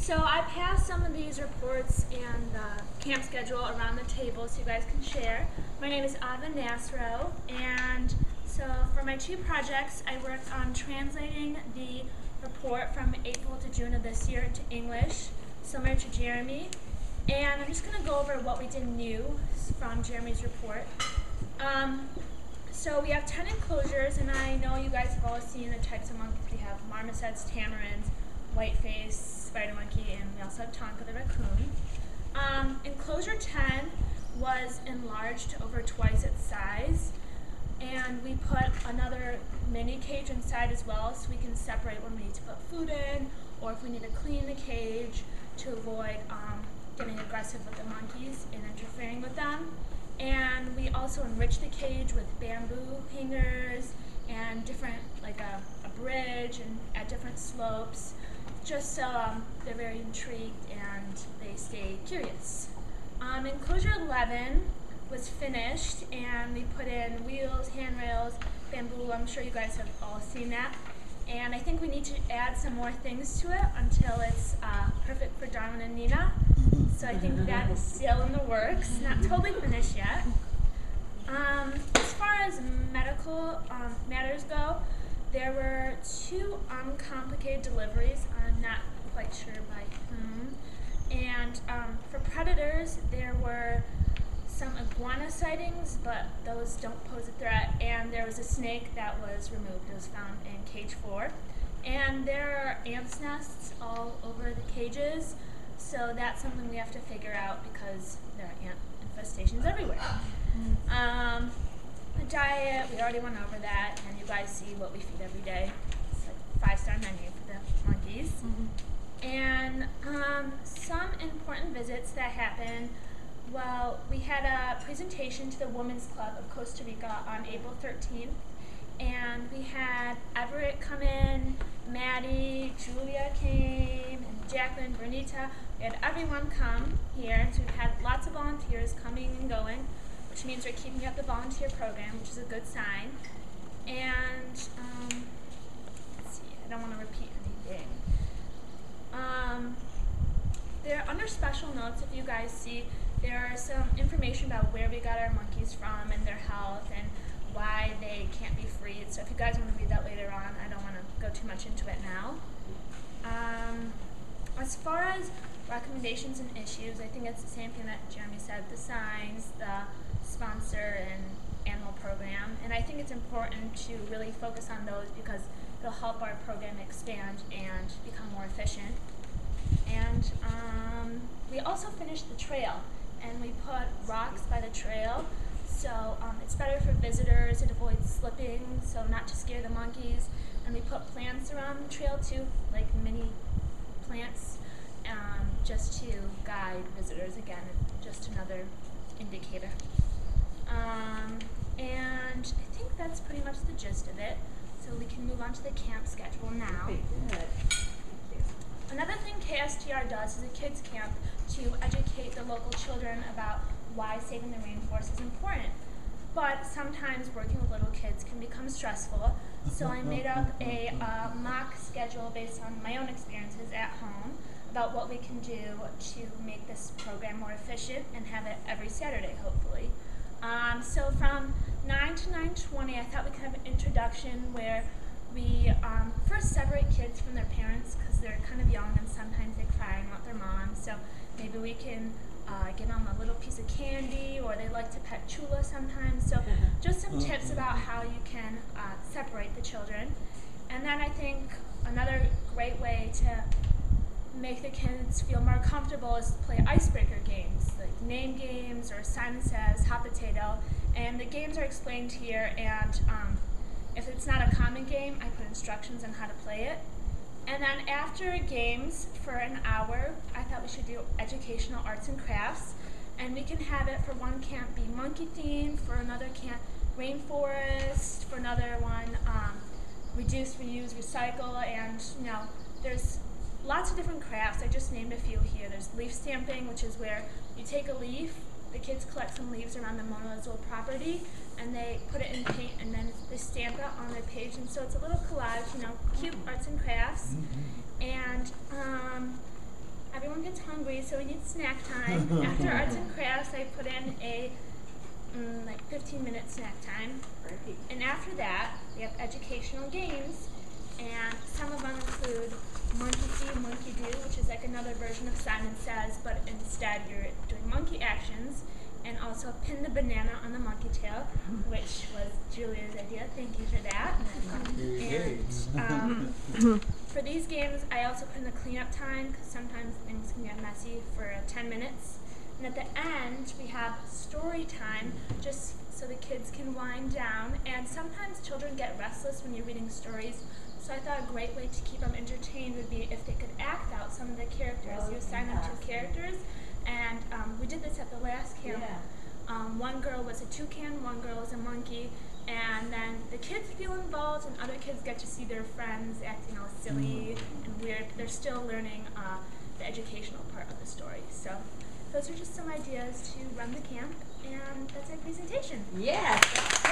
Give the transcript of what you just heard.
So I passed some of these reports and the camp schedule around the table so you guys can share. My name is Nazro, and so for my two projects, I worked on translating the report from April to June of this year to English, similar to Jeremy. And I'm just going to go over what we did new from Jeremy's report. So we have 10 enclosures, and I know you guys have all seen the types of monkeys. We have marmosets, tamarins, whiteface, spider monkey, and we also have Tonka the raccoon. Enclosure 10 was enlarged to over twice its size, and we put another mini cage inside as well so we can separate when we need to put food in or if we need to clean the cage to avoid getting aggressive with the monkeys and interfering with them. And we also enriched the cage with bamboo hangers and different, like a bridge and at different slopes, just so they're very intrigued and they stay curious. Enclosure 11 was finished, and we put in wheels, handrails, bamboo. I'm sure you guys have all seen that. And I think we need to add some more things to it until it's perfect for Darwin and Nina. So I think that is still in the works, not totally finished yet. As far as medical matters go, there were 2 uncomplicated deliveries. I'm not quite sure by whom. And for predators, there were some iguana sightings, but those don't pose a threat. And there was a snake that was removed. It was found in cage 4. And there are ants' nests all over the cages, so that's something we have to figure out because there are ant infestations everywhere. The diet, we already went over that, and you guys see what we feed every day. It's like a 5-star menu for the monkeys. And some important visits that happened. Well, we had a presentation to the Women's Club of Costa Rica on April 13th, and we had Everett come in, Maddie, Julia came, and Jacqueline, Bernita. We had everyone come here, and so we've had lots of volunteers coming and going, which means we're keeping up the volunteer program, which is a good sign. And let's see, I don't want to repeat anything. There, under special notes, if you guys see, there are some information about where we got our monkeys from and their health and why they can't be freed. So if you guys want to read that later on, I don't want to go too much into it now. As far as recommendations and issues, I think it's the same thing that Jeremy said, the signs, the sponsor, and animal program. And I think it's important to really focus on those because it'll help our program expand and become more efficient. And we also finished the trail, and we put rocks by the trail, so it's better for visitors. It avoids slipping, so not to scare the monkeys. And we put plants around the trail too, like mini plants, just to guide visitors again, just another indicator. And I think that's pretty much the gist of it, so we can move on to the camp schedule now. Another thing KSTR does is a kids camp to educate the local children about why saving the rainforest is important. But sometimes working with little kids can become stressful, so I made up a mock schedule based on my own experiences at home about what we can do to make this program more efficient and have it every Saturday, hopefully. So from 9 to 9:20, I thought we could have an introduction where we first separate kids from their parents because they're kind of young and sometimes they cry and want their mom. So maybe we can give them a little piece of candy, or they like to pet Chula sometimes. So just some tips about how you can separate the children. And then I think another great way to make the kids feel more comfortable is to play icebreaker games, like name games or Simon Says, Hot Potato. And the games are explained here, and if it's not a common game, I put instructions on how to play it. And then after games for an hour, I thought we should do educational arts and crafts. And we can have it for one camp be monkey themed, for another camp rainforest, for another one reduce, reuse, recycle, and there's lots of different crafts. I just named a few here. There's leaf stamping, which is where you take a leaf, the kids collect some leaves around the Mona Lisa's property, and they put it in paint, and then they stamp it on their page, and so it's a little collage, cute arts and crafts. And hungry, so we need snack time. After arts and crafts, I put in a like 15-minute snack time. Great. And after that, we have educational games, and some of them include Monkey See, Monkey Do, which is like another version of Simon Says, but instead you're doing monkey actions, and also Pin the Banana on the Monkey Tail, which was Julia's idea. Thank you for that. And for these games, I also put in the cleanup time, because sometimes things can get messy, for 10 minutes. And at the end, we have story time, just so the kids can wind down. And sometimes children get restless when you're reading stories, so I thought a great way to keep them entertained would be if they could act out some of the characters. You assign them 2 characters, and we did this at the last camp. One girl was a toucan, one girl was a monkey, and then the kids feel involved, and other kids get to see their friends acting all silly and weird. They're still learning the educational part of the story. So those are just some ideas to run the camp, and that's our presentation. Yes.